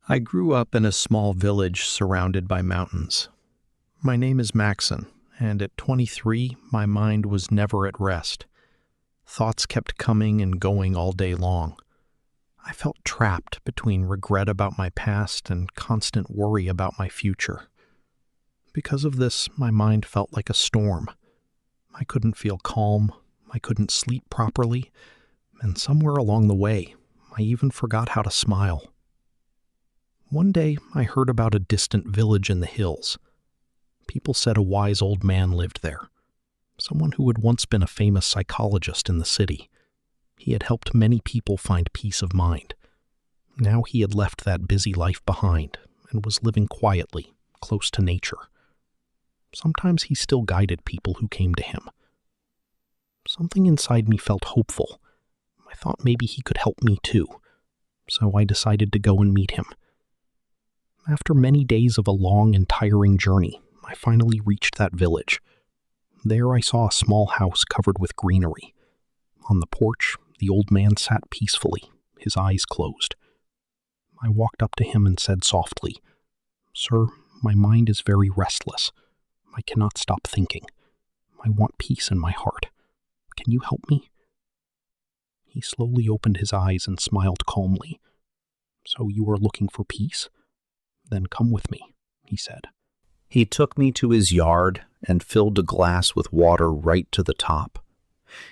I grew up in a small village surrounded by mountains. My name is Maxon, and at 23, my mind was never at rest. Thoughts kept coming and going all day long. I felt trapped between regret about my past and constant worry about my future. Because of this, my mind felt like a storm. I couldn't feel calm, I couldn't sleep properly, and somewhere along the way, I even forgot how to smile. One day, I heard about a distant village in the hills. People said a wise old man lived there, someone who had once been a famous psychologist in the city. He had helped many people find peace of mind. Now he had left that busy life behind and was living quietly, close to nature. Sometimes he still guided people who came to him. Something inside me felt hopeful. I thought maybe he could help me too, so I decided to go and meet him. After many days of a long and tiring journey, I finally reached that village. There I saw a small house covered with greenery. On the porch, the old man sat peacefully, his eyes closed. I walked up to him and said softly, "Sir, my mind is very restless. I cannot stop thinking. I want peace in my heart. Can you help me?" He slowly opened his eyes and smiled calmly. "So you are looking for peace? Then come with me," he said. He took me to his yard and filled a glass with water right to the top.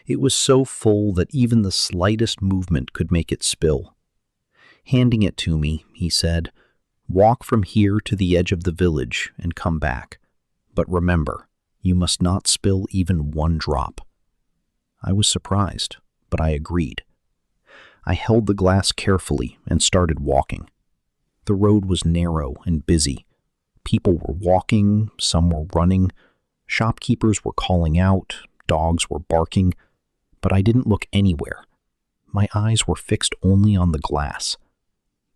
It was so full that even the slightest movement could make it spill. Handing it to me, he said, "Walk from here to the edge of the village and come back. But remember, you must not spill even one drop." I was surprised, but I agreed. I held the glass carefully and started walking. The road was narrow and busy. People were walking, some were running, shopkeepers were calling out, dogs were barking, but I didn't look anywhere. My eyes were fixed only on the glass.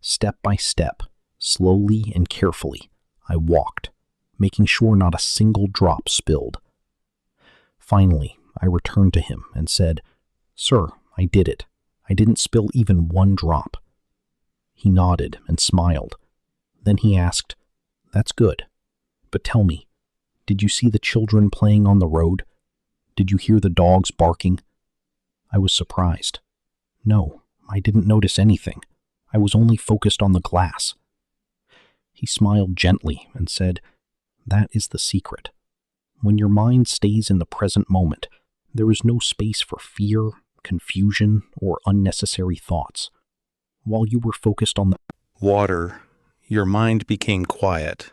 Step by step, slowly and carefully, I walked, making sure not a single drop spilled. Finally, I returned to him and said, "Sir, I did it. I didn't spill even one drop." He nodded and smiled. Then he asked, "That's good. But tell me, did you see the children playing on the road? Did you hear the dogs barking?" I was surprised. No, I didn't notice anything. I was only focused on the glass. He smiled gently and said, "That is the secret. When your mind stays in the present moment, there is no space for fear, confusion, or unnecessary thoughts. While you were focused on the water, your mind became quiet.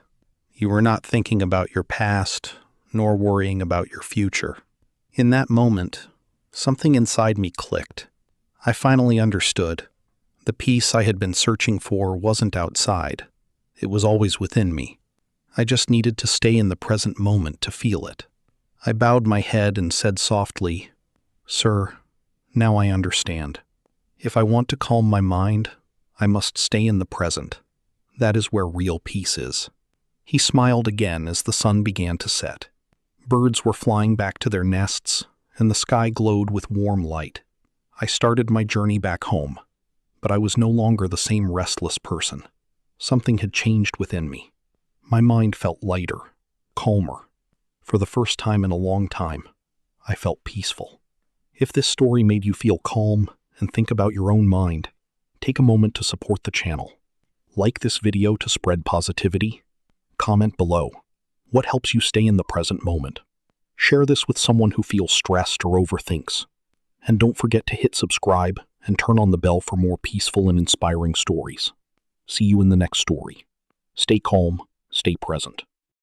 You were not thinking about your past, nor worrying about your future. In that moment, something inside me clicked. I finally understood. The peace I had been searching for wasn't outside. It was always within me. I just needed to stay in the present moment to feel it. I bowed my head and said softly, "Sir, now I understand. If I want to calm my mind, I must stay in the present. That is where real peace is." He smiled again as the sun began to set. Birds were flying back to their nests, and the sky glowed with warm light. I started my journey back home, but I was no longer the same restless person. Something had changed within me. My mind felt lighter, calmer. For the first time in a long time, I felt peaceful. If this story made you feel calm and think about your own mind, take a moment to support the channel. Like this video to spread positivity. Comment below. What helps you stay in the present moment? Share this with someone who feels stressed or overthinks. And don't forget to hit subscribe and turn on the bell for more peaceful and inspiring stories. See you in the next story. Stay calm, stay present.